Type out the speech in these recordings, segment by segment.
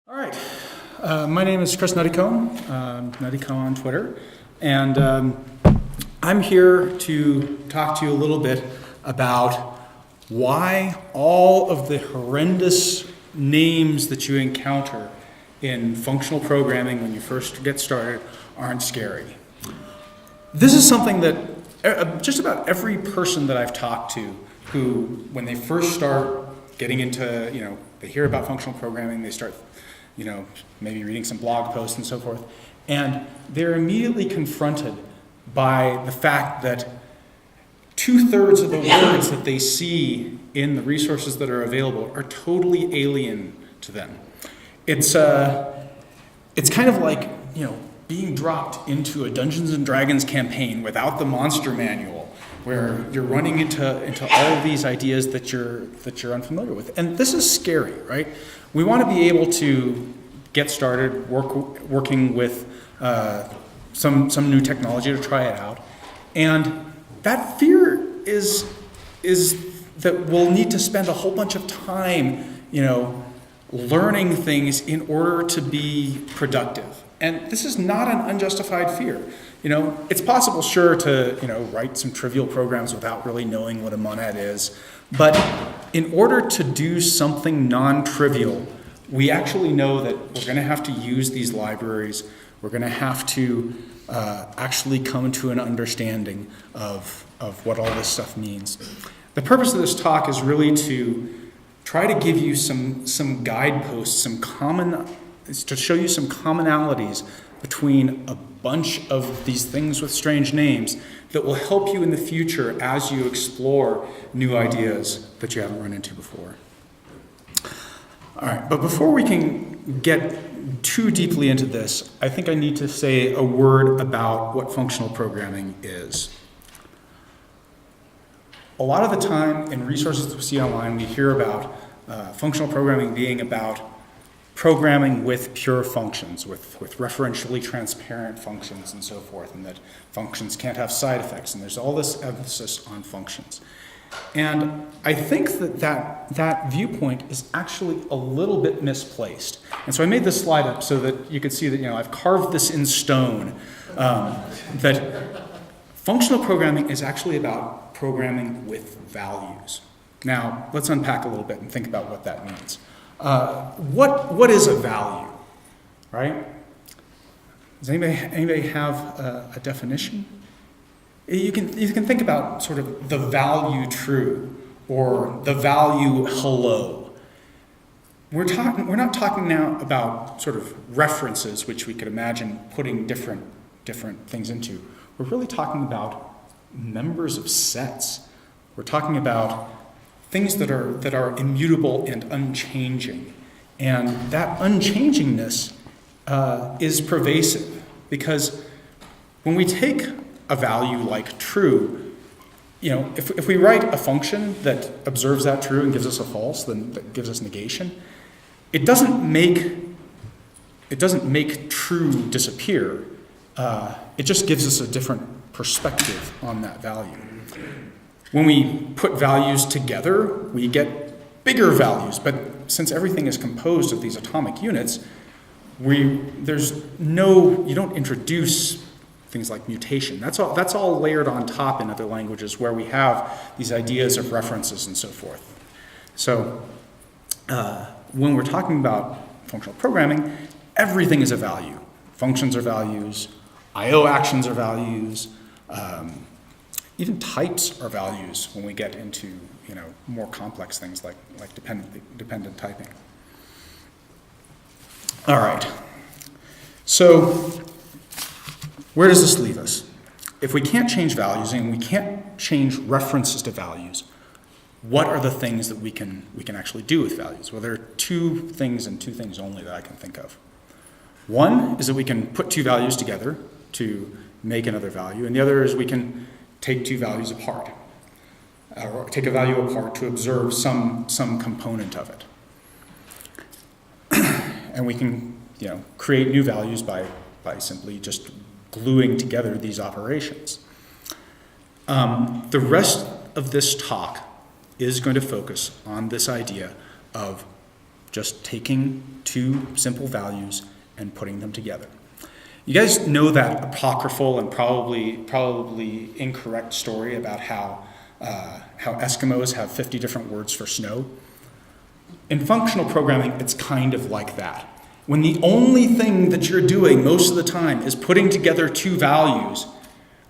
All right, my name is Kris Nuttycombe, Nuttycombe on Twitter, and I'm here to talk to you a little bit about why all of the horrendous names that you encounter in functional programming when you first get started aren't scary. This is something that just about every person that I've talked to who, when they first start getting into, they hear about functional programming, they start maybe reading some blog posts and so forth, and they're immediately confronted by the fact that 2/3 of the words that they see in the resources that are available are totally alien to them. It's kind of like, being dropped into a Dungeons and Dragons campaign without the monster manual, where you're running into all of these ideas that you're unfamiliar with. And this is scary, right? We want to be able to get started working with some new technology to try it out. And that fear is that we'll need to spend a whole bunch of time, learning things in order to be productive. And this is not an unjustified fear. It's possible, sure, to write some trivial programs without really knowing what a monad is. But in order to do something non-trivial, we actually know that we're going to have to use these libraries. We're going to have to actually come to an understanding of what all this stuff means. The purpose of this talk is really to try to give you some guideposts, to show you some commonalities between a bunch of these things with strange names that will help you in the future as you explore new ideas that you haven't run into before. All right, but before we can get too deeply into this, I think I need to say a word about what functional programming is. A lot of the time in resources that we see online, we hear about functional programming being about programming with pure functions, with referentially transparent functions and so forth, and that functions can't have side effects, and there's all this emphasis on functions. And I think that viewpoint is actually a little bit misplaced. And so I made this slide up so that you could see that, I've carved this in stone, that functional programming is actually about programming with values. Now, let's unpack a little bit and think about what that means. What is a value, right? Does anybody have a definition? You can think about sort of the value true or the value hello. We're not talking now about sort of references, which we could imagine putting different things into. We're really talking about members of sets. We're talking about things that are immutable and unchanging. And that unchangingness is pervasive, because when we take a value like true, if we write a function that observes that true and gives us a false, then that gives us negation, it doesn't make true disappear. It just gives us a different perspective on that value. When we put values together, we get bigger values, but since everything is composed of these atomic units, you don't introduce things like mutation. That's all layered on top in other languages where we have these ideas of references and so forth. So when we're talking about functional programming, everything is a value. Functions are values, I/O actions are values, even types are values when we get into more complex things like dependent typing. All right. So where does this leave us? If we can't change values and we can't change references to values, what are the things that we can actually do with values? Well, there are two things and two things only that I can think of. One is that we can put two values together to make another value, and the other is we can take two values apart, or take a value apart to observe some component of it. And we can create new values by simply just gluing together these operations. The rest of this talk is going to focus on this idea of just taking two simple values and putting them together. You guys know that apocryphal and probably incorrect story about how Eskimos have 50 different words for snow? In functional programming, it's kind of like that. When the only thing that you're doing most of the time is putting together two values,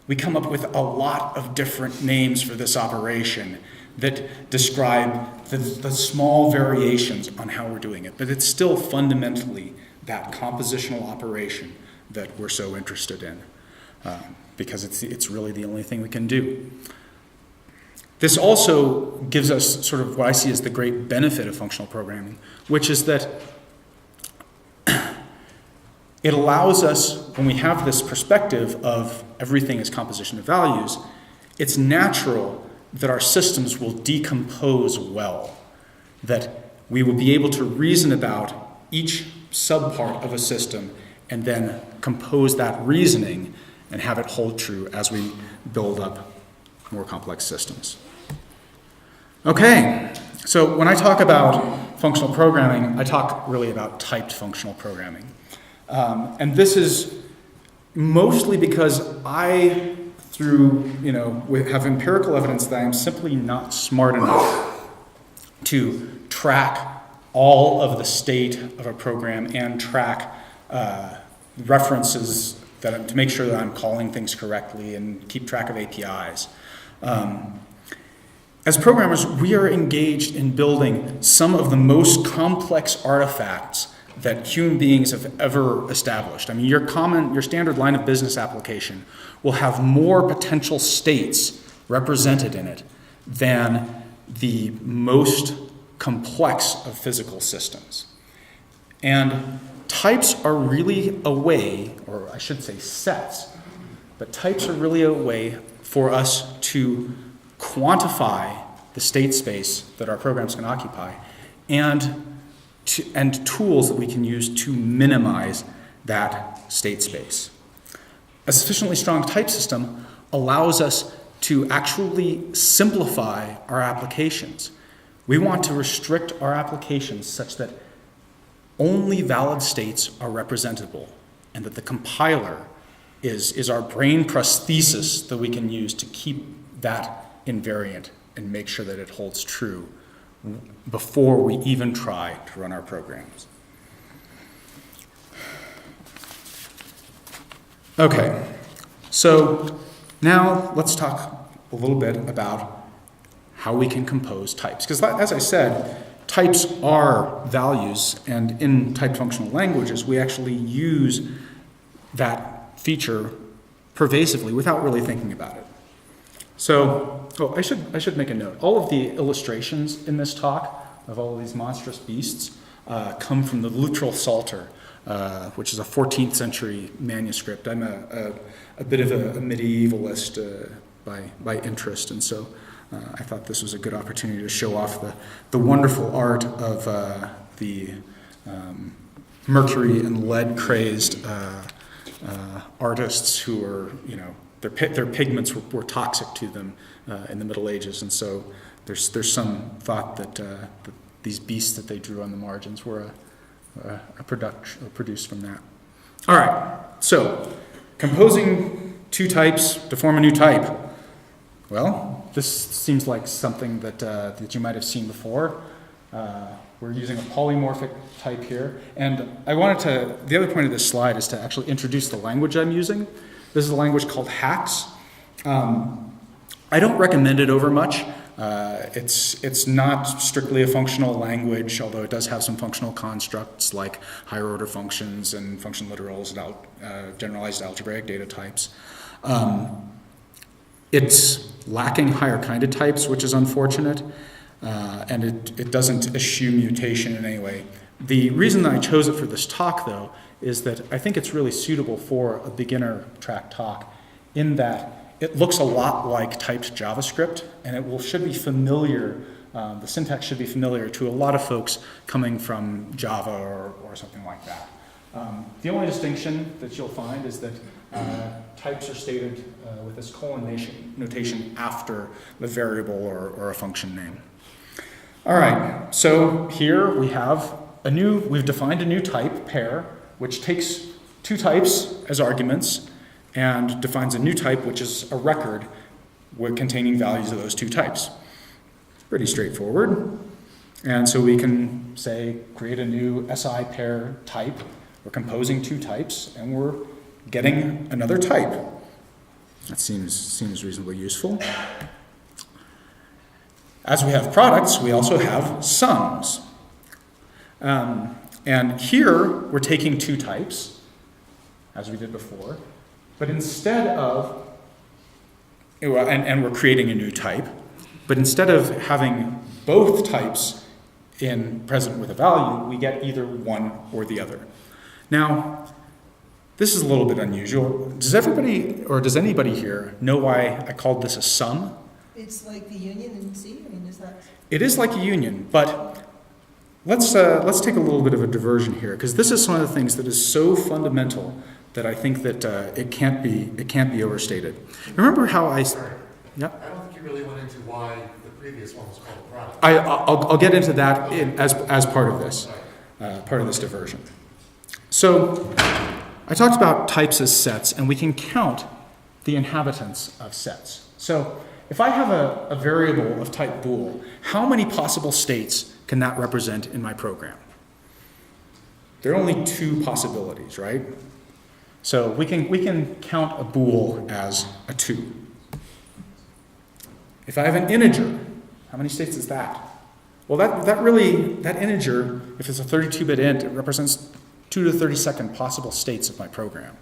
we come up with a lot of different names for this operation that describe the small variations on how we're doing it. But it's still fundamentally that compositional operation that we're so interested in, because it's really the only thing we can do. This also gives us sort of what I see as the great benefit of functional programming, which is that it allows us, when we have this perspective of everything is composition of values, it's natural that our systems will decompose well, that we will be able to reason about each subpart of a system and then compose that reasoning and have it hold true as we build up more complex systems. Okay, so when I talk about functional programming, I talk really about typed functional programming. And this is mostly because I, have empirical evidence that I am simply not smart enough to track all of the state of a program and track references to make sure that I'm calling things correctly and keep track of APIs. As programmers, we are engaged in building some of the most complex artifacts that human beings have ever established. I mean, your standard line of business application will have more potential states represented in it than the most complex of physical systems. And types are really a way, or I should say sets, but types are really a way for us to quantify the state space that our programs can occupy and tools that we can use to minimize that state space. A sufficiently strong type system allows us to actually simplify our applications. We want to restrict our applications such that only valid states are representable and that the compiler is our brain prosthesis that we can use to keep that invariant and make sure that it holds true before we even try to run our programs. Okay, so now let's talk a little bit about how we can compose types. Because as I said, types are values, and in typed functional languages, we actually use that feature pervasively without really thinking about it. So, I should make a note. All of the illustrations in this talk of all of these monstrous beasts come from the Luttrell Psalter, which is a 14th century manuscript. I'm a bit of a medievalist by interest, and so I thought this was a good opportunity to show off the wonderful art of the mercury and lead crazed artists who are, their pigments were toxic to them in the Middle Ages, and so there's some thought that these beasts that they drew on the margins were produced from that. All right, so composing two types to form a new type. Well, this seems like something that you might have seen before. We're using a polymorphic type here, and the other point of this slide is to actually introduce the language I'm using. This is a language called HAX. I don't recommend it over much. It's not strictly a functional language, although it does have some functional constructs like higher order functions and function literals and generalized algebraic data types. It's lacking higher kind of types, which is unfortunate, and it doesn't eschew mutation in any way. The reason that I chose it for this talk, though, is that I think it's really suitable for a beginner track talk in that it looks a lot like typed JavaScript, and should be familiar, the syntax should be familiar to a lot of folks coming from Java or something like that. The only distinction that you'll find is that types are stated with this colon notation after the variable or a function name. All right, so here we have we've defined a new type, pair, which takes two types as arguments and defines a new type, which is a record containing values of those two types. Pretty straightforward. And so we can say, create a new SI pair type. We're composing two types, and we're getting another type. That seems reasonably useful. As we have products, we also have sums. And here, we're taking two types, as we did before, but instead of, and we're creating a new type, but instead of having both types present with a value, we get either one or the other. Now, this is a little bit unusual. Does anybody here know why I called this a sum? It's like the union in C. I mean, is that? It is like a union, but let's take a little bit of a diversion here, because this is one of the things that is so fundamental that I think that it can't be overstated. Remember how I? Yeah. I don't think you really went into why the previous one was called a product. I'll get into that as part of this diversion. So I talked about types as sets, and we can count the inhabitants of sets. So if I have a variable of type bool, how many possible states can that represent in my program? There are only two possibilities, right? So we can count a bool as a 2. If I have an integer, how many states is that? Well, that integer, if it's a 32-bit int, it represents 2 to the 32nd possible states of my program.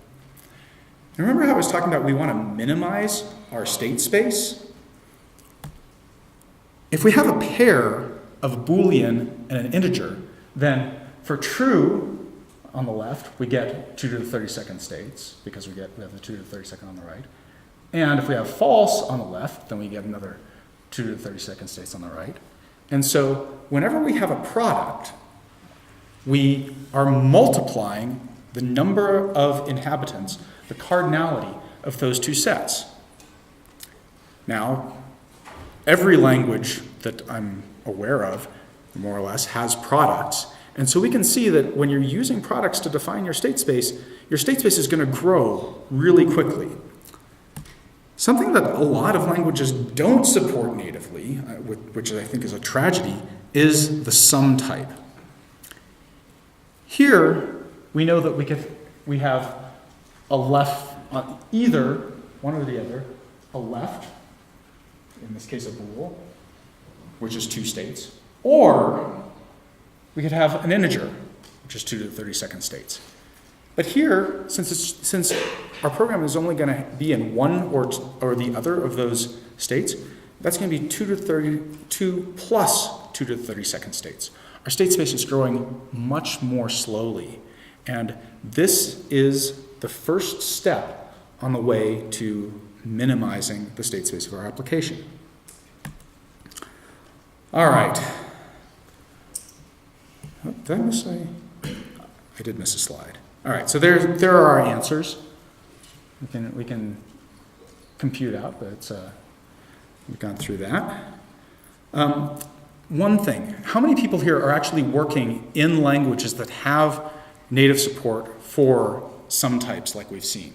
And remember how I was talking about we want to minimize our state space? If we have a pair of a Boolean and an integer, then for true on the left, we get 2 to the 32nd states, because we have the 2 to the 32nd on the right. And if we have false on the left, then we get another 2 to the 32nd states on the right. And so whenever we have a product, we are multiplying the number of inhabitants, the cardinality of those two sets. Now, every language that I'm aware of, more or less, has products. And so we can see that when you're using products to define your state space is going to grow really quickly. Something that a lot of languages don't support natively, which I think is a tragedy, is the sum type. Here, we know that we have a left, either one or the other, a left, in this case a bool, which is 2 states, or we could have an integer, which is 2 to the 32nd states. But here, since our program is only going to be in one or the other of those states, that's going to be 2 to the 32 plus 2 to the 32nd states. Our state space is growing much more slowly, and this is the first step on the way to minimizing the state space of our application. All right. Oh, did I miss I did miss a slide. All right, so there are our answers. We can compute out, but we've gone through that. One thing, how many people here are actually working in languages that have native support for some types like we've seen?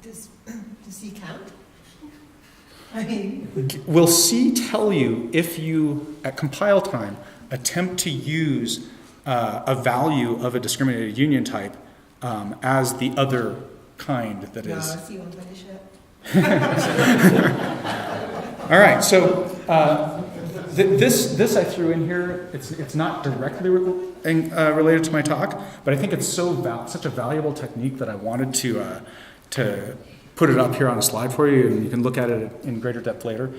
Does C count? I mean, Will C tell you if you, at compile time, attempt to use a value of a discriminated union type as the other kind that is? No, C won't finish it. All right, so this I threw in here. It's not directly related to my talk, but I think it's such a valuable technique that I wanted to put it up here on a slide for you, and you can look at it in greater depth later.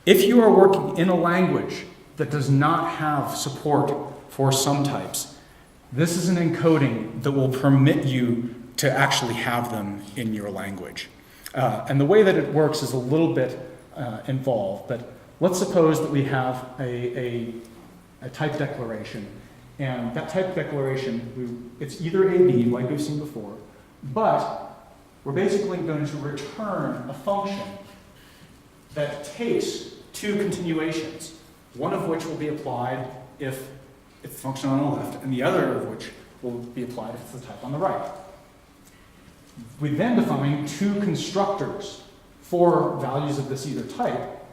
If you are working in a language that does not have support for some types, this is an encoding that will permit you to actually have them in your language. And the way that it works is a little bit involved, but let's suppose that we have a type declaration, and that type declaration, it's either A, B, like we've seen before, but we're basically going to return a function that takes 2 continuations, one of which will be applied if it's the function on the left, and the other of which will be applied if it's the type on the right. We then define two constructors for values of this either type,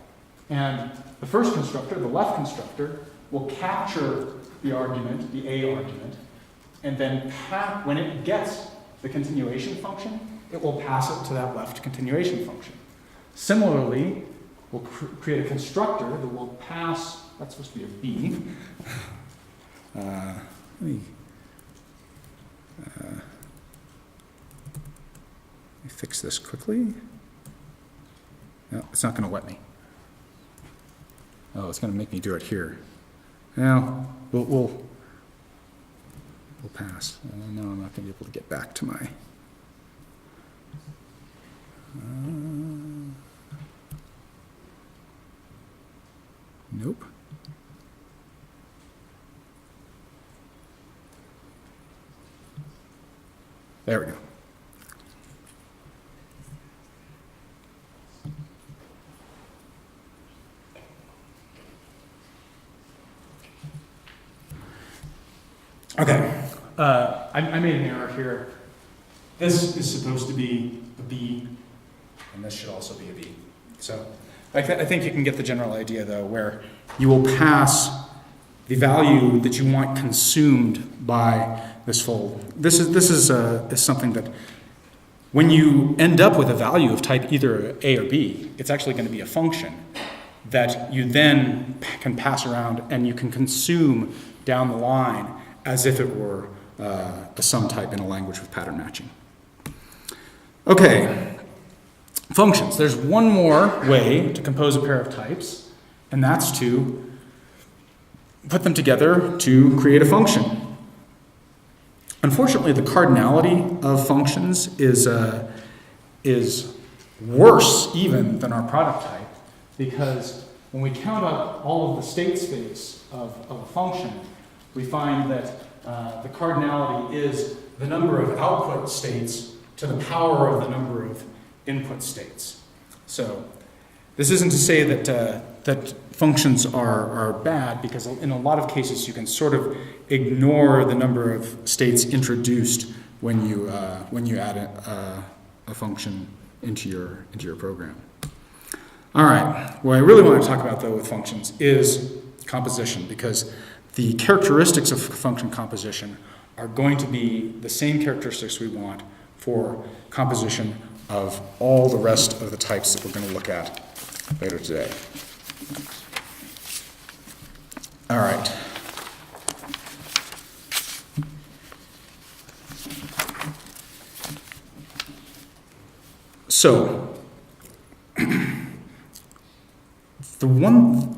and the first constructor, the left constructor, will capture the argument, the A argument, and then when it gets the continuation function, it will pass it to that left continuation function. Similarly, we'll create a constructor that will pass, that's supposed to be a B. Let me fix this quickly. No, it's not going to let me. Oh, it's going to make me do it here. Now, we'll pass. No, I'm not going to be able to get back to my... nope. There we go. Okay, I made an error here. This is supposed to be a B, and this should also be a B. So I think you can get the general idea, though, where you will pass the value that you want consumed by this fold. This is something that when you end up with a value of type either A or B, it's actually going to be a function that you then can pass around and you can consume down the line as if it were a sum type in a language with pattern matching. Okay, functions. There's one more way to compose a pair of types, and that's to put them together to create a function. Unfortunately, the cardinality of functions is worse even than our product type, because when we count up all of the state space of a function, we find that the cardinality is the number of output states to the power of the number of input states. So this isn't to say that functions are bad, because in a lot of cases you can sort of ignore the number of states introduced when you add a function into your program. All right, what I really want to talk about, though, with functions is composition, because the characteristics of function composition are going to be the same characteristics we want for composition of all the rest of the types that we're going to look at later today. All right. So, the one...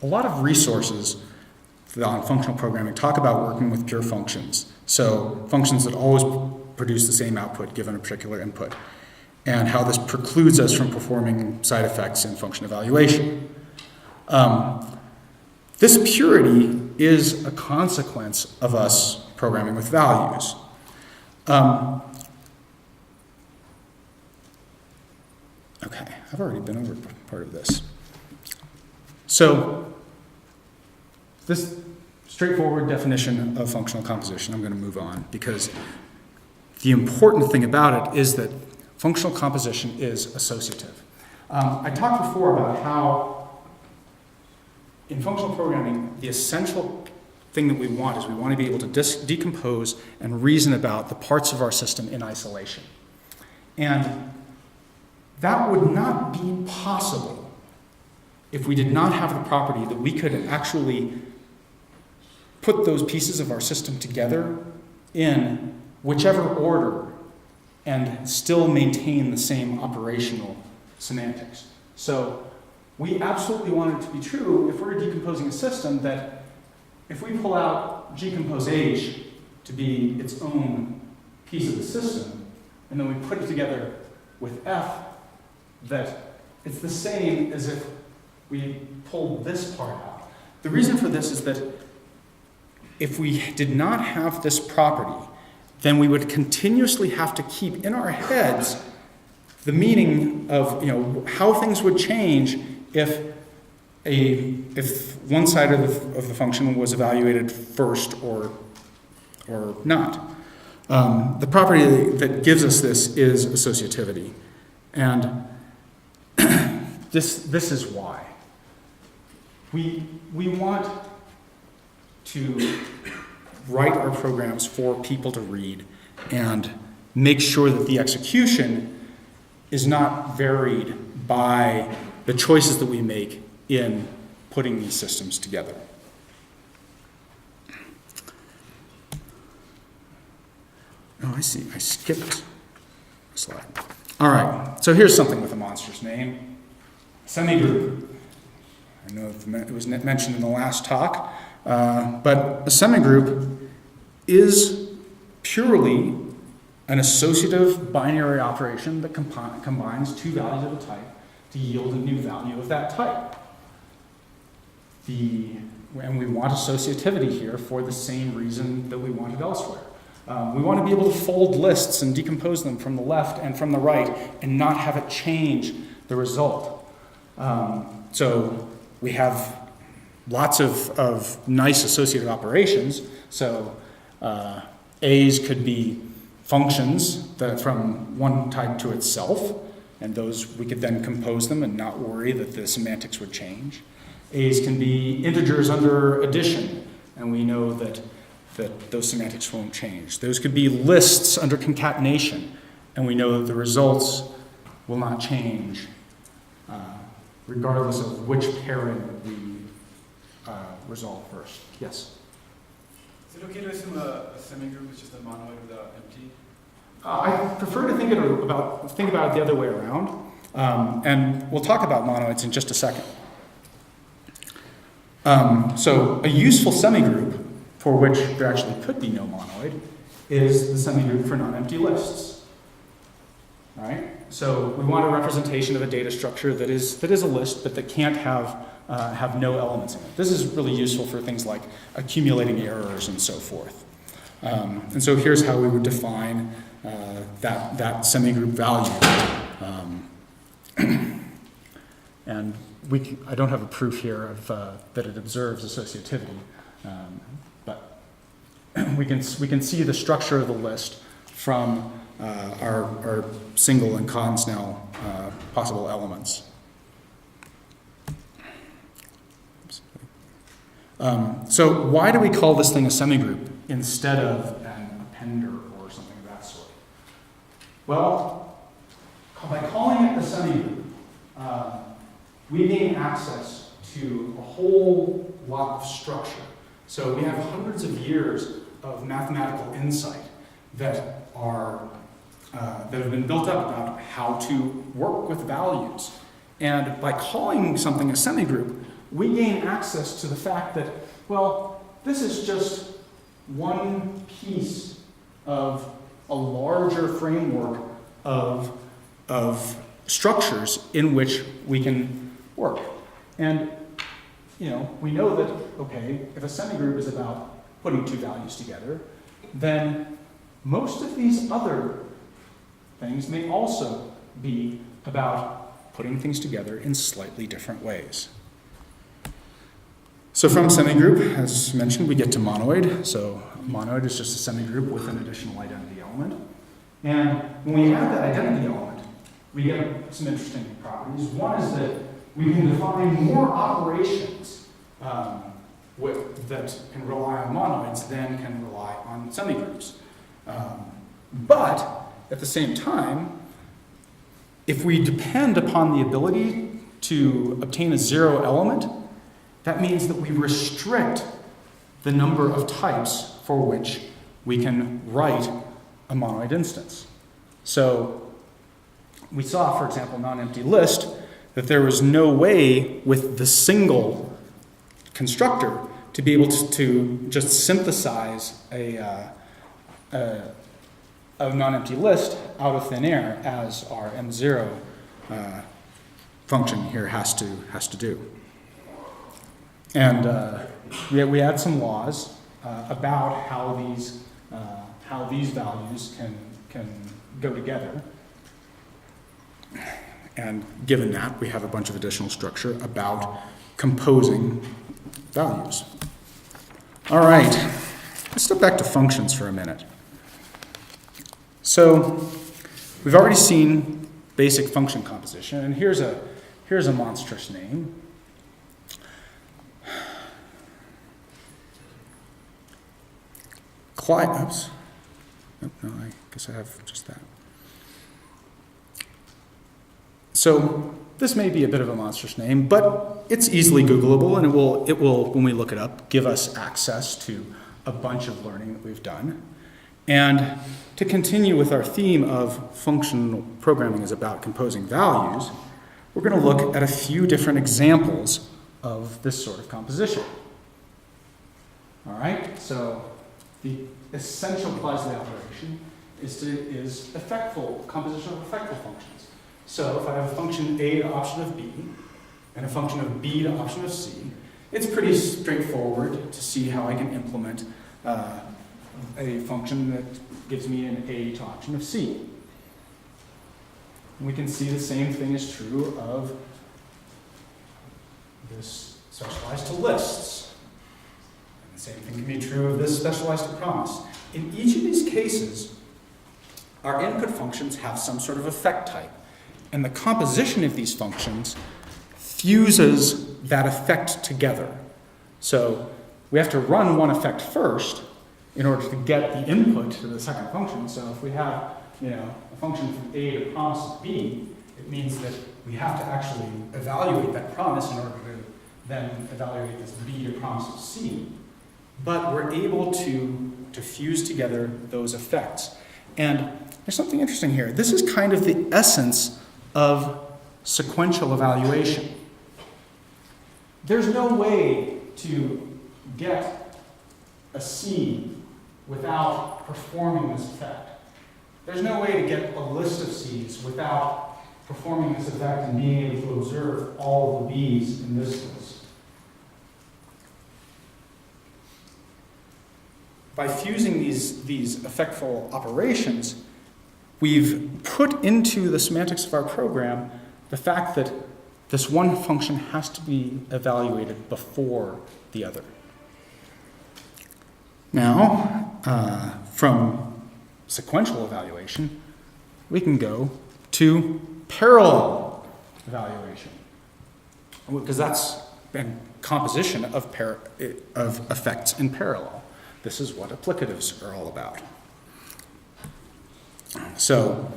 A lot of resources on functional programming talk about working with pure functions. So functions that always produce the same output given a particular input, and how this precludes us from performing side effects in function evaluation. This purity is a consequence of us programming with values. Okay, I've already been over part of this. So, this straightforward definition of functional composition, I'm going to move on, because the important thing about it is that functional composition is associative. I talked before about how in functional programming, the essential thing that we want is we want to be able to decompose and reason about the parts of our system in isolation. And that would not be possible if we did not have the property that we could actually put those pieces of our system together in whichever order and still maintain the same operational semantics. So we absolutely want it to be true if we're decomposing a system that if we pull out G compose H to be its own piece of the system, and then we put it together with F, that it's the same as if we pulled this part out. The reason for this is that if we did not have this property, then we would continuously have to keep in our heads the meaning of, how things would change if one side of the function was evaluated first or not. The property that gives us this is associativity. And this is why. We want to write our programs for people to read and make sure that the execution is not varied by the choices that we make in putting these systems together. Oh, I see. I skipped a slide. All right. So here's something with a monstrous name. Semigroup. I know it was mentioned in the last talk, but a semigroup is purely an associative binary operation that combines two values of a type to yield a new value of that type. And we want associativity here for the same reason that we want it elsewhere. We want to be able to fold lists and decompose them from the left and from the right and not have it change the result. So we have lots of nice associative operations. So A's could be functions that from one type to itself, and those we could then compose them and not worry that the semantics would change. A's can be integers under addition, and we know that those semantics won't change. Those could be lists under concatenation, and we know that the results will not change regardless of which pairing we resolve first. Yes? Is it okay to assume a semigroup is just a monoid without empty? I prefer to think about it the other way around, and we'll talk about monoids in just a second. So a useful semigroup for which there actually could be no monoid is the semigroup for non-empty lists. All right? So we want a representation of a data structure that is a list, but that can't have no elements in it. This is really useful for things like accumulating errors and so forth. And so here's how we would define that semigroup value. And I don't have a proof here of that it observes associativity, but we can see the structure of the list from our single and cons now possible elements. So why do we call this thing a semigroup instead of an appender or something of that sort? Well, by calling it a semigroup, we gain access to a whole lot of structure. So we have hundreds of years of mathematical insight that have been built up about how to work with values. And by calling something a semigroup, we gain access to the fact that, well, this is just one piece of a larger framework of structures in which we can work. And, we know that, okay, if a semigroup is about putting two values together, then most of these other things may also be about putting things together in slightly different ways. So from semigroup, as mentioned, we get to monoid. So monoid is just a semigroup with an additional identity element. And when we add that identity element, we get some interesting properties. One is that we can define more operations that can rely on monoids than can rely on semigroups. But at the same time, if we depend upon the ability to obtain a zero element, that means that we restrict the number of types for which we can write a monoid instance. So we saw, for example, non-empty list, that there was no way with the single constructor to be able to just synthesize a non-empty list out of thin air, as our M0 function here has to do. And we add some laws about how these values can go together. And given that, we have a bunch of additional structure about composing values. All right, let's step back to functions for a minute. So we've already seen basic function composition, and here's a monstrous name. Oops. Oh, no, I guess I have just that. So this may be a bit of a monstrous name, but it's easily Googleable, and it will, when we look it up, give us access to a bunch of learning that we've done. And to continue with our theme of functional programming is about composing values, we're going to look at a few different examples of this sort of composition. All right, so the essential quasi operation is composition of effectful functions. So if I have a function A to option of B, and a function of B to option of C, it's pretty straightforward to see how I can implement a function that gives me an A to option of C. We can see the same thing is true of this specialized to lists. And the same thing can be true of this specialized to promise. In each of these cases, our input functions have some sort of effect type. And the composition of these functions fuses that effect together. So we have to run one effect first in order to get the input to the second function. So if we have, a function from A to promise of B, it means that we have to actually evaluate that promise in order to then evaluate this B to promise of C. But we're able to fuse together those effects. And there's something interesting here. This is kind of the essence of sequential evaluation. There's no way to get a C without performing this effect. There's no way to get a list of C's without performing this effect and being able to observe all of the B's in this list. By fusing these effectful operations, we've put into the semantics of our program the fact that this one function has to be evaluated before the other. Now, from sequential evaluation, we can go to parallel evaluation, because that's been composition of effects in parallel. This is what applicatives are all about. So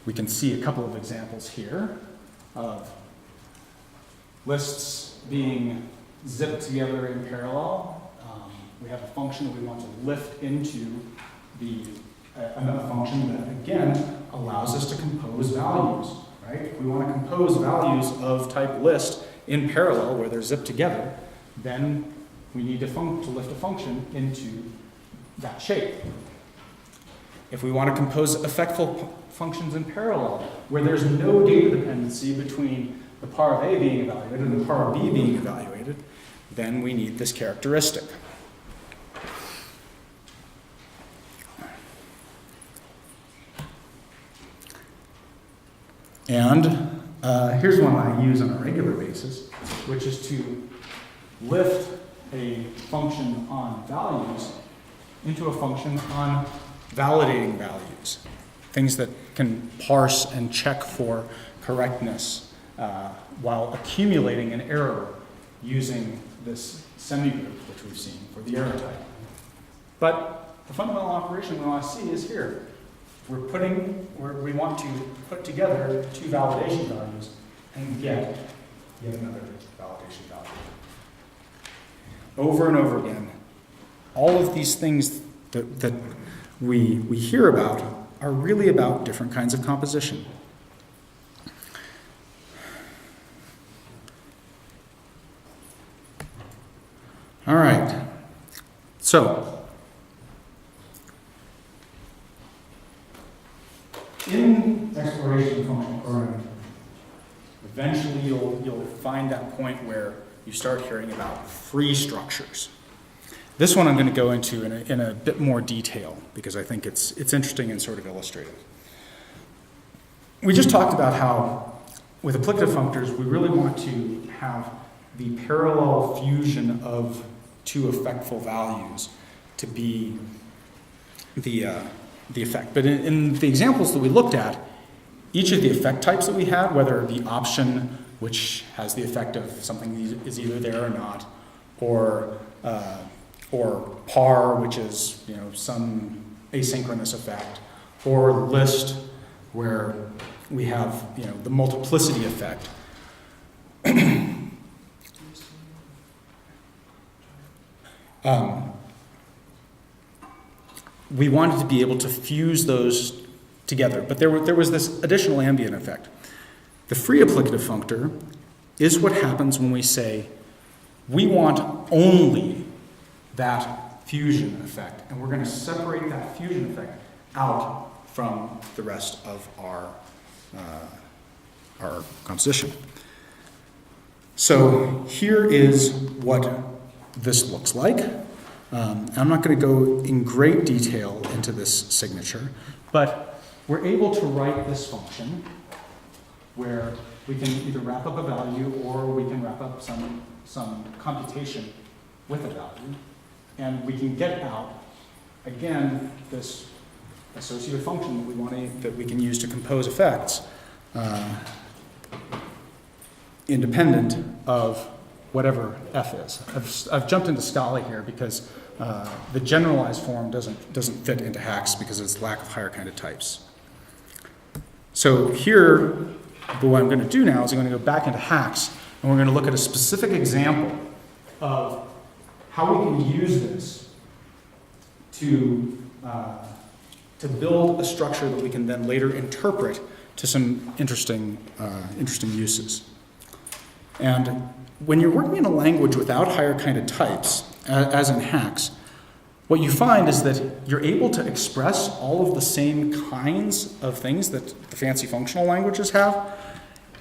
we can see a couple of examples here of lists being zipped together in parallel. We have a function that we want to lift into another function that, again, allows us to compose values, right? If we want to compose values of type list in parallel where they're zipped together, then we need to lift a function into that shape. If we want to compose effectful functions in parallel, where there's no data dependency between the par of A being evaluated and the par of B being evaluated, then we need this characteristic. And here's one I use on a regular basis, which is to lift a function on values into a function on validating values, things that can parse and check for correctness while accumulating an error using this semigroup, which we've seen for the error type. But the fundamental operation we want to see is here. We want to put together two validation values and get yet another validation value. Over and over again, all of these things that we hear about are really about different kinds of composition. All right, so in exploration of functional programming, eventually you'll find that point where you start hearing about free structures. This one I'm going to go into in a bit more detail because I think it's interesting and sort of illustrative. we just talked about how with applicative functors, we really want to have the parallel fusion of two effectful values to be the effect. But in the examples that we looked at, each of the effect types that we had, whether the option, which has the effect of something is either there or not, or par, which is some asynchronous effect, or list, where we have the multiplicity effect. We wanted to be able to fuse those together, but there was this additional ambient effect. The free applicative functor is what happens when we say we want only that fusion effect, and we're going to separate that fusion effect out from the rest of our composition. So here is what this looks like. I'm not going to go in great detail into this signature, but we're able to write this function where we can either wrap up a value or we can wrap up some computation with a value, and we can get out, again, this associative function that we can use to compose effects independent of whatever f is. I've jumped into Scala here because the generalized form doesn't fit into Hax because of its lack of higher kind of types. So here, what I'm going to do now is I'm going to go back into Hax, and we're going to look at a specific example of how we can use this to build a structure that we can then later interpret to some interesting uses. And when you're working in a language without higher kind of types, as in Hax, what you find is that you're able to express all of the same kinds of things that the fancy functional languages have.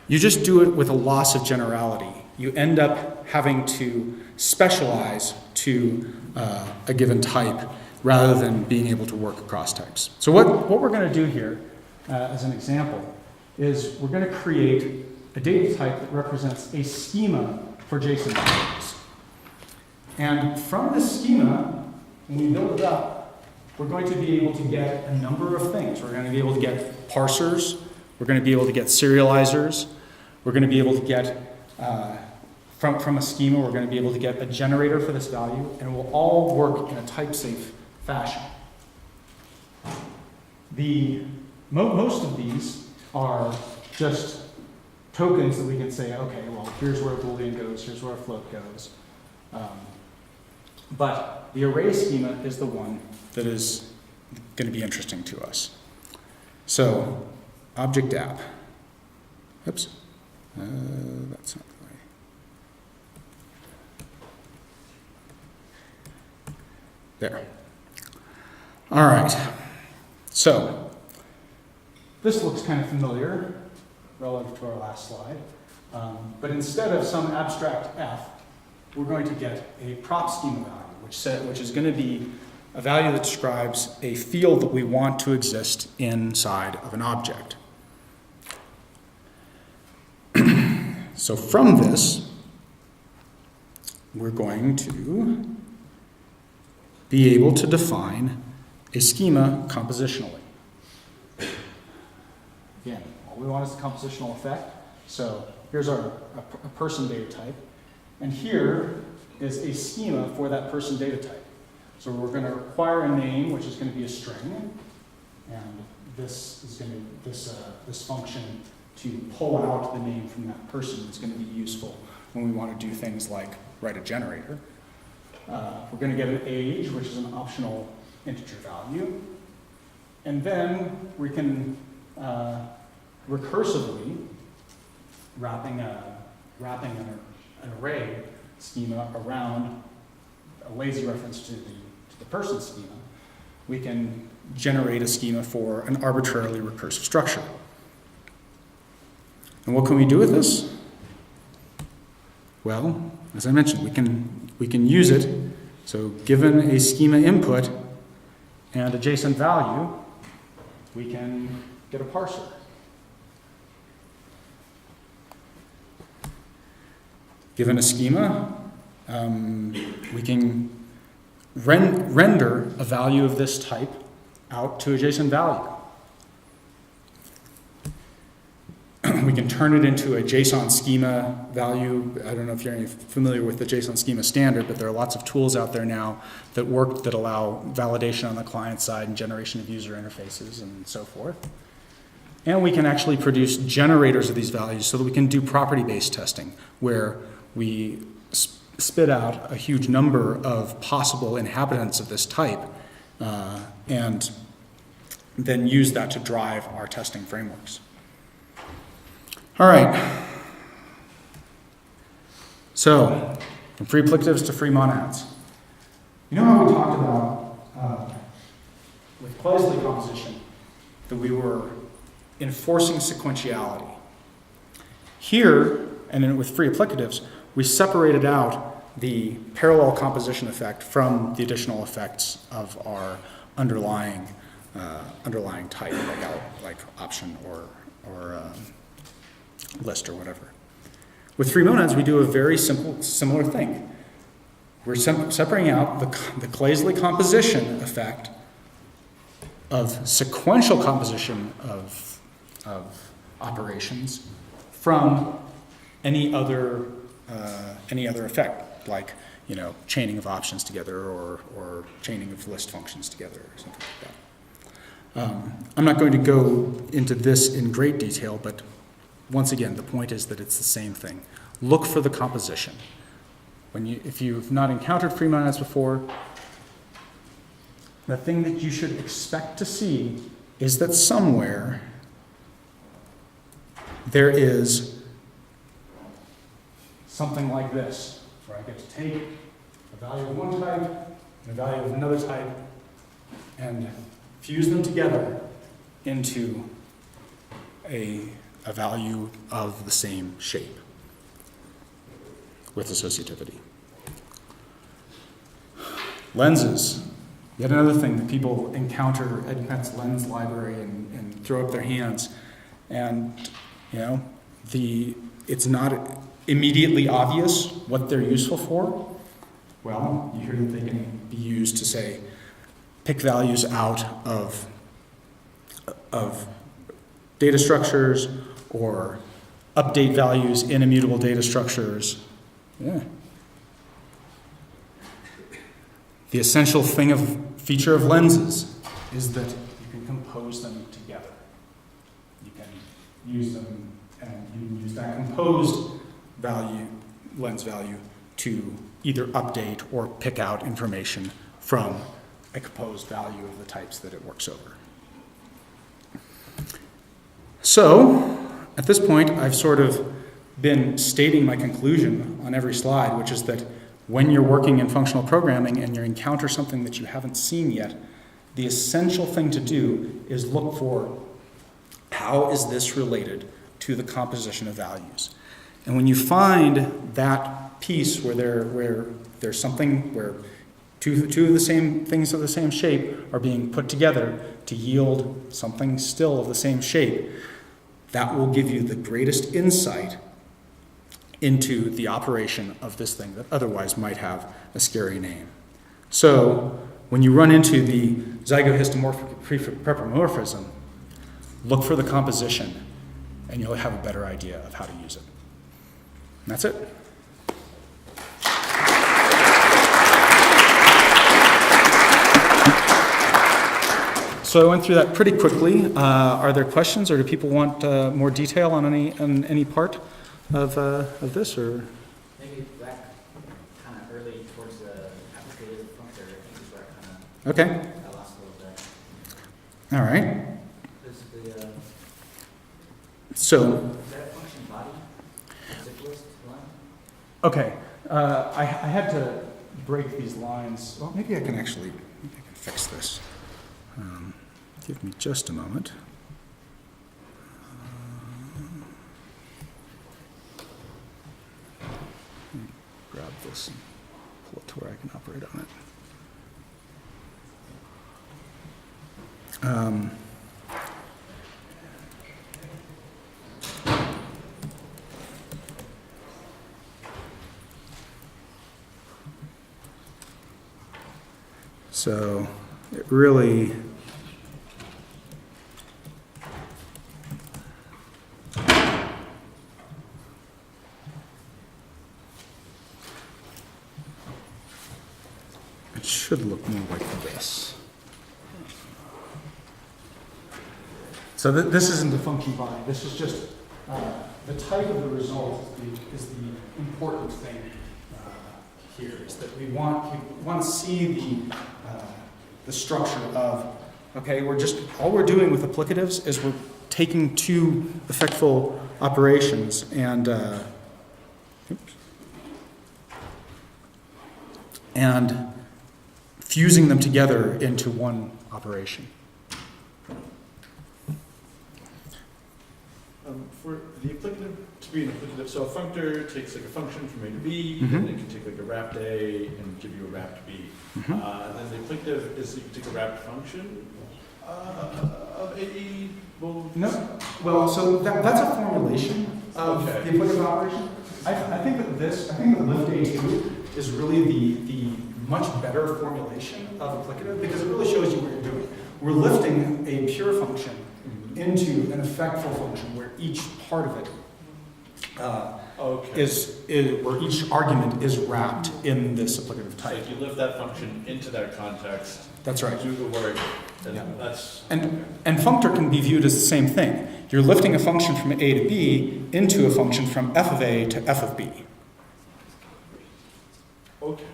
You just do it with a loss of generality. You end up having to specialize to a given type rather than being able to work across types. So what we're going to do here, as an example, is we're going to create a data type that represents a schema for JSON values. And from this schema, when we build it up, we're going to be able to get a number of things. We're going to be able to get parsers. We're going to be able to get serializers. We're going to be able to get, from a schema, we're going to be able to get a generator for this value, and it will all work in a type-safe fashion. Most of these are just tokens that we can say, okay, well, here's where a Boolean goes, here's where a float goes. But the array schema is the one that is going to be interesting to us. So, object app. Oops. That's not the way. There. All right. So, this looks kind of familiar relative to our last slide. But instead of some abstract f, we're going to get a prop schema value, which is going to be a value that describes a field that we want to exist inside of an object. So from this, we're going to be able to define a schema compositionally. Again, all we want is the compositional effect. So here's a person data type. And here is a schema for that person data type. So we're going to require a name, which is going to be a string. And this is going to this function to pull out the name from that person is going to be useful when we want to do things like write a generator. We're going to get an age, which is an optional integer value. And then we can recursively wrapping an array schema around a lazy reference to the person schema, we can generate a schema for an arbitrarily recursive structure. And what can we do with this? Well, as I mentioned, we can use it. So given a schema input and a JSON value, we can get a parser. given a schema, we can render a value of this type out to a JSON value. We can turn it into a JSON schema value. I don't know if you're familiar with the JSON schema standard, but there are lots of tools out there now that allow validation on the client side and generation of user interfaces and so forth. And we can actually produce generators of these values so that we can do property-based testing, where we spit out a huge number of possible inhabitants of this type and then use that to drive our testing frameworks. All right. So, from free applicatives to free monads. You know how we talked about with Kleisli composition that we were enforcing sequentiality. Here, and then with free applicatives, we separated out the parallel composition effect from the additional effects of our underlying type, like option or list or whatever. With free monads, we do a very similar thing. We're separating out the Kleisli composition effect of sequential composition of operations from any other effect, like chaining of options together or chaining of list functions together or something like that. I'm not going to go into this in great detail, but once again, the point is that it's the same thing. Look for the composition. If you've not encountered free monads before, the thing that you should expect to see is that somewhere there is something like this, where I get to take a value of one type and a value of another type and fuse them together into a value of the same shape with associativity. Lenses. Yet another thing that people encounter EdCat's lens library and throw up their hands. And, it's not immediately obvious what they're useful for. Well, you hear that they can be used to, say, pick values out of data structures or update values in immutable data structures. Yeah. The essential feature of lenses is that you can compose them together. You can use them, and you can use that composed lens value, to either update or pick out information from a composed value of the types that it works over. So, at this point, I've sort of been stating my conclusion on every slide, which is that when you're working in functional programming and you encounter something that you haven't seen yet, the essential thing to do is look for how is this related to the composition of values. And when you find that piece where there's something where two of the same things of the same shape are being put together to yield something still of the same shape, that will give you the greatest insight into the operation of this thing that otherwise might have a scary name. So, when you run into the zygohistomorphic prepomorphism, look for the composition, and you'll have a better idea of how to use it. And that's it. So I went through that pretty quickly. Are there questions, or do people want more detail on any part of this, or? Maybe back kind of early towards the applicative functor, I think is where I kind of Okay. I lost a little bit. All right. Basically, So, is that function body? Cyclist line? okay. I had to break these lines. Well, maybe I can fix this. Give me just a moment. Grab this and pull it to where I can operate on it. So it really, it should look more like this. So this isn't the funky bind. This is just the type of the result is the important thing here. Is that we want to see the structure of, okay, all we're doing with applicatives is we're taking two effectful operations and fusing them together into one operation. For the applicative to be an applicative, so a functor takes like a function from A to B, Mhm. and it can take like a wrapped A and give you a wrapped B. Mhm. Then the applicative is you take a wrapped function of A, well, No, well, so that's a formulation of Okay. the applicative operation. I think that lift A2 is really the much better formulation of applicative because it really shows you what you're doing. We're lifting a pure function into an effectful function where each part of it okay. is where each argument is wrapped in this applicative So type. if you lift that function into that context, That's right. do the work, and Yeah. that's And functor can be viewed as the same thing. You're lifting a function from A to B into a function from f of A to f of B. okay.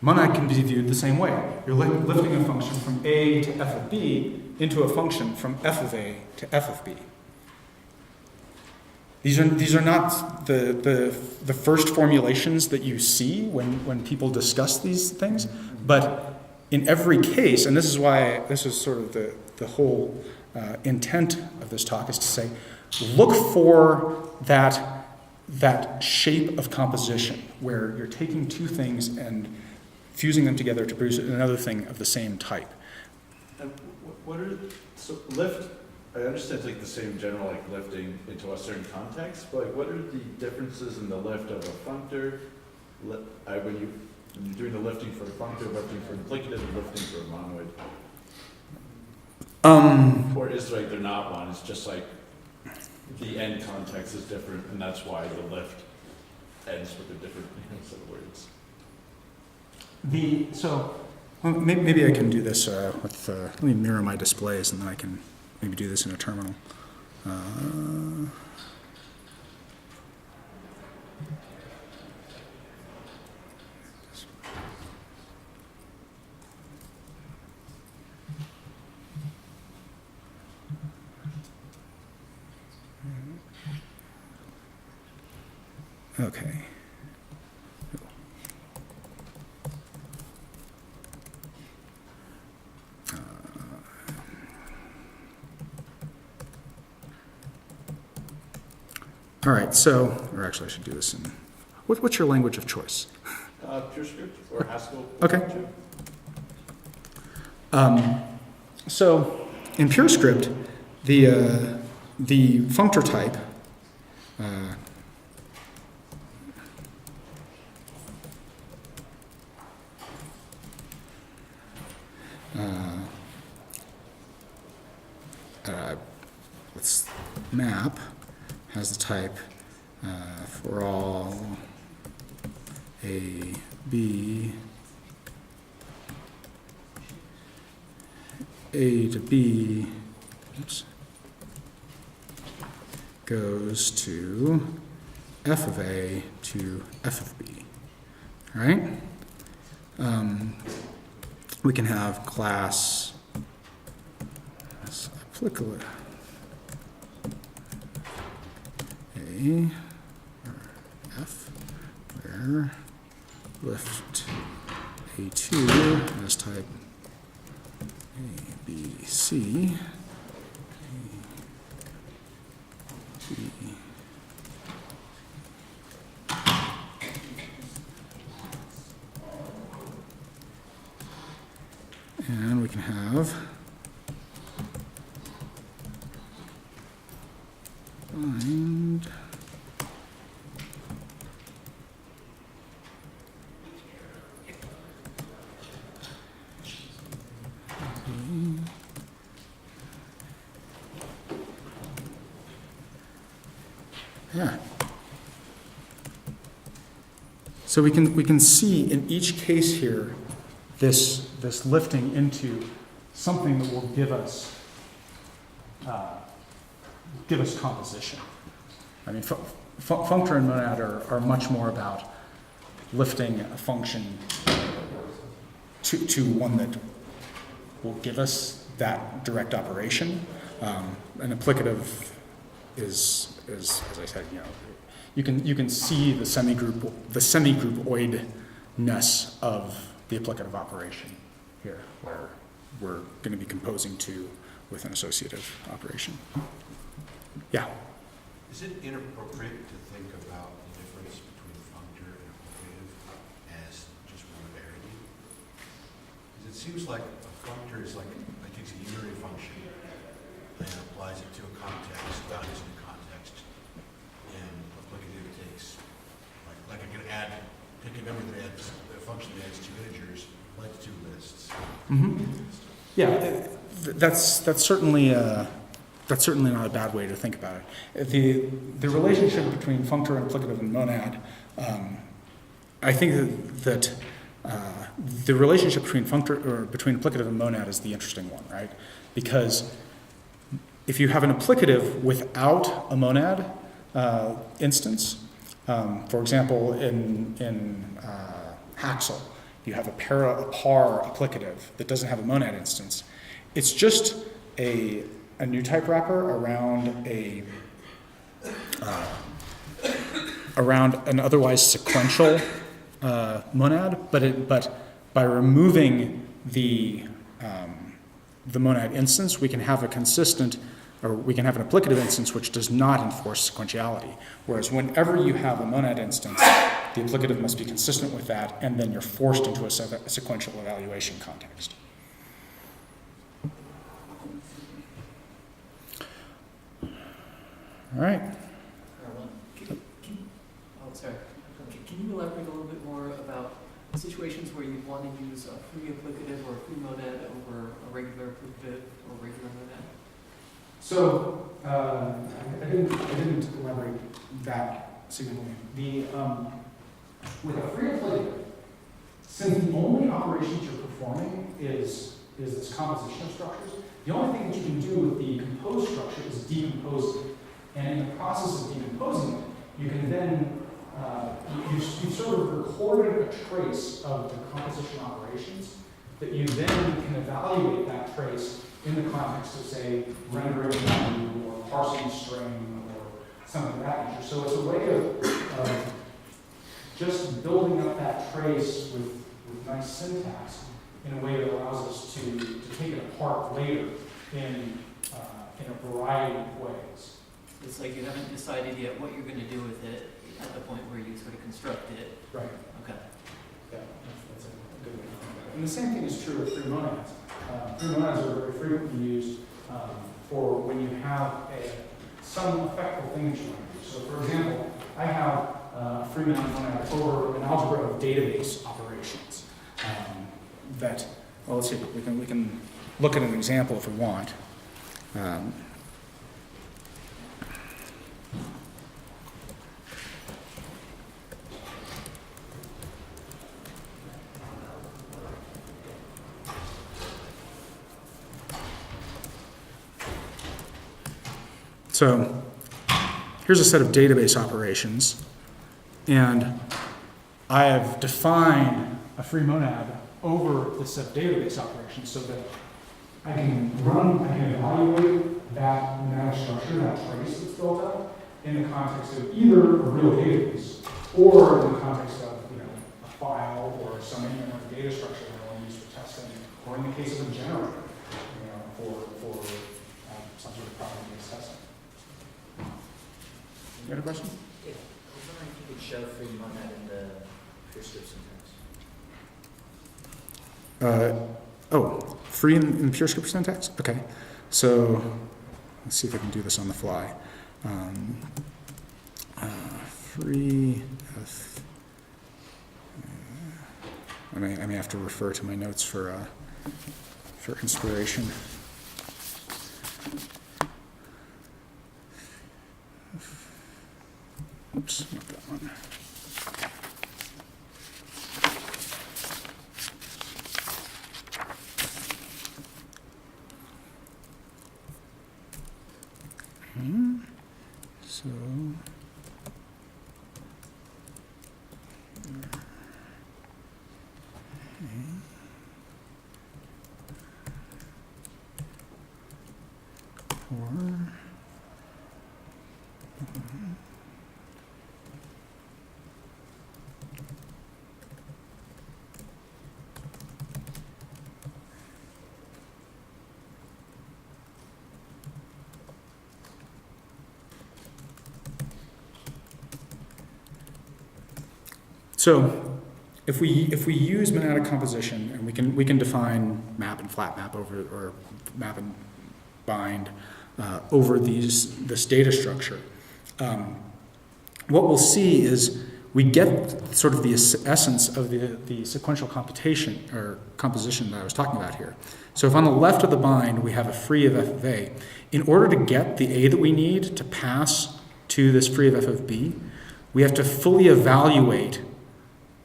Monad can be viewed the same way. You're lifting a function from A to f of B into a function from f of A to f of B. These are not the first formulations that you see when people discuss these things, but in every case, and this is why this is sort of the whole intent of this talk is to say, look for that shape of composition where you're taking two things and fusing them together to produce another thing of the same type. And what are, so lift, I understand it's like the same general like lifting into a certain context, but like what are the differences in the lift of a functor, when you're doing the lifting for a functor, lifting for an applicative, and lifting for a monoid? Or is like they're not one, it's just like the end context is different and that's why the lift ends with a different set of words. Maybe I can do this with, let me mirror my displays and then I can maybe do this in a terminal. Okay. All right, or actually I should do this in, what's your language of choice? Pure script or Haskell? Okay. So in PureScript, the functor type let's map has the type for all A, B, A to B, oops, goes to f of A to f of B, all right? We can have class applicable A or F, where lift A2 has type A, B, C, A, B, and we can have find Yeah. So we can see in each case here this lifting into something that will give us composition. I mean, functor and monad are much more about lifting a function to one that will give us that direct operation. An applicative is, as I said, you can see the semigroupoidness of the applicative operation here, where we're going to be composing to with an associative operation. Yeah. Is it inappropriate to think about the difference between functor and applicative as just one variable? Because it seems like a functor is like, it takes a unitary function and applies it to a context, values in a context, and applicative takes, like I can take a number that adds, a function that adds two integers, like two lists. Mm-hmm. Yeah, that's certainly not a bad way to think about it. The relationship between functor and applicative and monad, I think that the relationship between applicative and monad is the interesting one, right? Because if you have an applicative without a monad instance, for example, in Haxel, you have a par applicative that doesn't have a monad instance. It's just a new type wrapper around an otherwise sequential monad, but by removing the monad instance, we can have an applicative instance which does not enforce sequentiality. Whereas whenever you have a monad instance, the applicative must be consistent with that, and then you're forced into a sequential evaluation context. All right. Can you elaborate a little bit more about situations where you want to use a free applicative or a free monad over a regular applicative or regular monad? So I didn't elaborate that significantly. With a free applicative, since the only operations you're performing is this composition of structures, the only thing that you can do with the composed structure is decompose it. And in the process of decomposing it, you can then, you've sort of recorded a trace of the composition operations that you then can evaluate that trace in the context of, say, rendering value or parsing a string or something of that nature. So it's a way of just building up that trace with nice syntax in a way that allows us to take it apart later in a variety of ways. It's like you haven't decided yet what you're going to do with it at the point where you sort of construct it. Right. Okay. Yeah, that's a good way to think about it. And the same thing is true with free monads. Free monads are very frequently used for when you have some effectful thing that you want to do. So, for example, I have a free monad over an algebra of database operations. Well, let's see. We can look at an example if we want. So here's a set of database operations, and I have defined a free monad over this set of database operations so that I can evaluate that monadic structure, that trace that's built up, in the context of either a real database or in the context of a file or some data structure that I want to use for testing, or in the case of a generator, for some sort of problem-based testing. You got a question? Yeah, I was wondering if you could show free monad in the pure script syntax. Free in pure script syntax? Okay. So let's see if I can do this on the fly. Free. I may have to refer to my notes for inspiration. So if we use monadic composition, and we can define map and flat map over, or map and bind over this data structure, what we'll see is we get sort of the essence of the sequential computation or composition that I was talking about here. So if on the left of the bind we have a free of f of a, in order to get the a that we need to pass to this free of f of b, we have to fully evaluate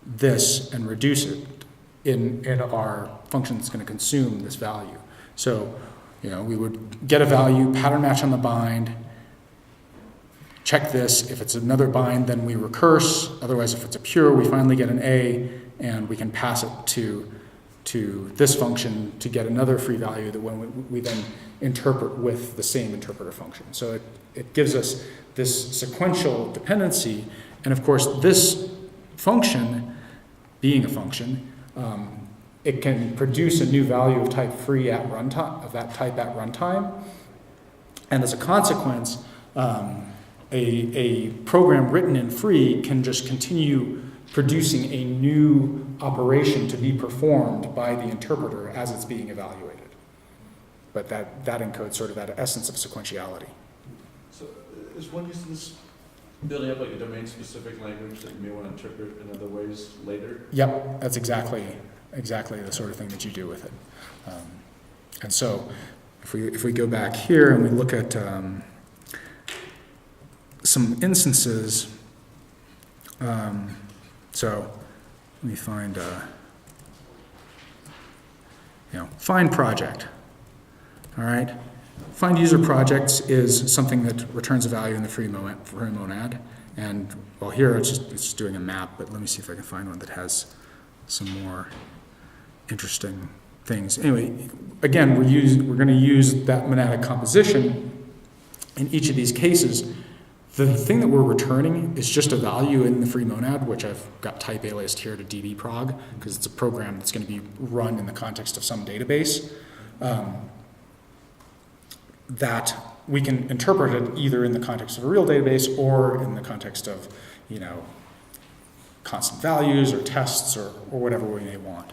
this and reduce it in our function that's going to consume this value. So, we would get a value, pattern match on the bind, check this. If it's another bind, then we recurse. Otherwise, if it's a pure, we finally get an A, and we can pass it to this function to get another free value that we then interpret with the same interpreter function. So it gives us this sequential dependency, and of course, this function, being a function, it can produce a new value of type free at runtime, of that type at runtime, and as a consequence, a program written in free can just continue producing a new operation to be performed by the interpreter as it's being evaluated. But that encodes sort of that essence of sequentiality. So is one using this building up like a domain-specific language that you may want to interpret in other ways later? Yep, that's exactly the sort of thing that you do with it. And so if we go back here and we look at some instances, so let me find, find project. All right, find user projects is something that returns a value in the free monad, and well, here it's just doing a map. But let me see if I can find one that has some more interesting things. Anyway, again, we're going to use that monadic composition in each of these cases. The thing that we're returning is just a value in the free monad, which I've got type aliased here to dbprog, because it's a program that's going to be run in the context of some database. That we can interpret it either in the context of a real database or in the context of, constant values or tests or whatever we may want.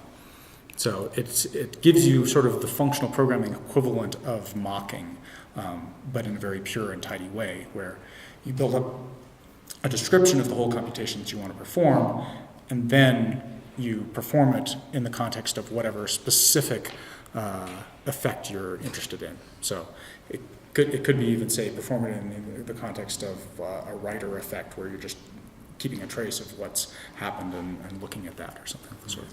So it gives you sort of the functional programming equivalent of mocking, but in a very pure and tidy way, where you build up a description of the whole computation that you want to perform, and then you perform it in the context of whatever specific effect you're interested in. So it could be even, say, perform it in the context of a writer effect, where you're just keeping a trace of what's happened and looking at that or something of the sort.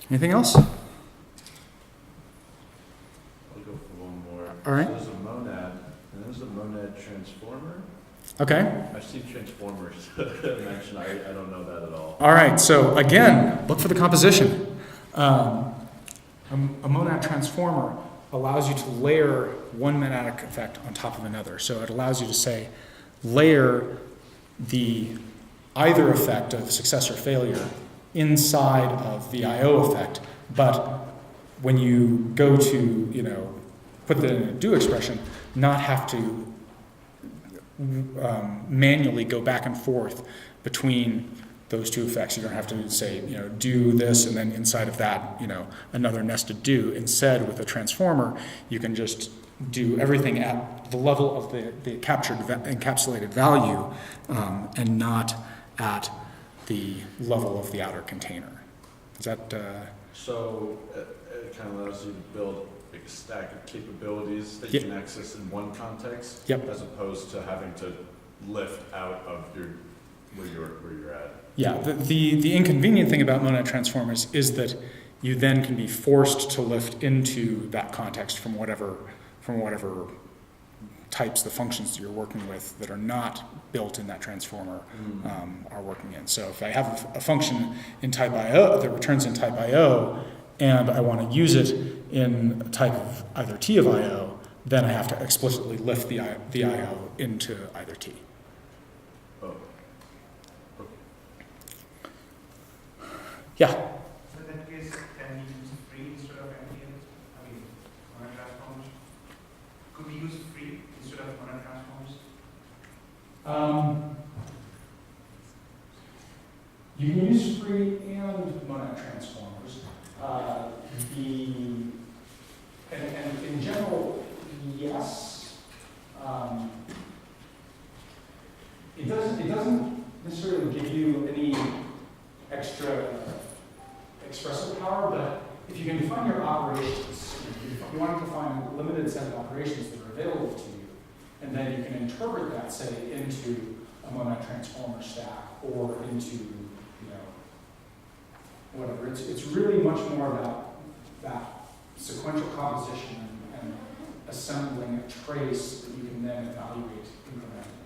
Anything else? I'll go for one more. All right. So there's a monad, and there's a monad transformer. Okay. I've seen transformers mentioned. I don't know that at all. All right. So again, look for the composition. A monad transformer allows you to layer one monadic effect on top of another. So it allows you to say, layer the either effect of success or failure inside of the IO effect, but when you go to, put that in a do expression, not have to manually go back and forth between those two effects. You don't have to say, do this, and then inside of that, another nested do. Instead, with a transformer, you can just do everything at the level of the captured encapsulated value, and not at the level of the outer container. Is that? So it kind of allows you to build a stack of capabilities that you can access in one context, as opposed to having to lift out of where you're at. Yeah, the inconvenient thing about monad transformers is that you then can be forced to lift into that context from whatever types the functions that you're working with that are not built in that transformer are working in. So if I have a function in type IO that returns in type IO, and I want to use it in a type of either T of IO, then I have to explicitly lift the IO into either T. Oh. Yeah? So in that case, can we use free instead of MTL? Monad transformers? Could we use free instead of monad transformers? You can use free and monad transformers. And in general, yes. It doesn't necessarily give you any extra expressive power, but if you can define your operations, if you want to define a limited set of operations that are available to you, and then you can interpret that, say, into a monad transformer stack or into, whatever. It's really much more about that sequential composition and assembling a trace that you can then evaluate incrementally.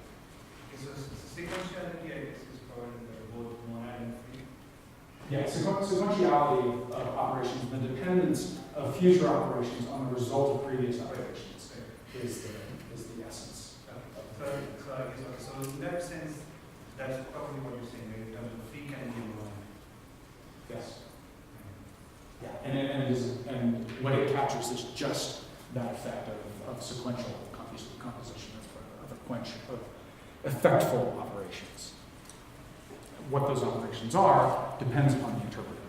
So sequentiality, I guess, is covered in both monad and free. Yeah, sequentiality of operations, the dependence of future operations on the result of previous operations is the essence of So I guess, okay, so in that sense, that's probably what you're saying, right, in terms of free can be monad. yes. Yeah, and what it captures is just that effect of sequential composition of effectful operations. What those operations are depends upon the interpreter.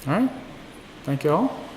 All right. Thank you all.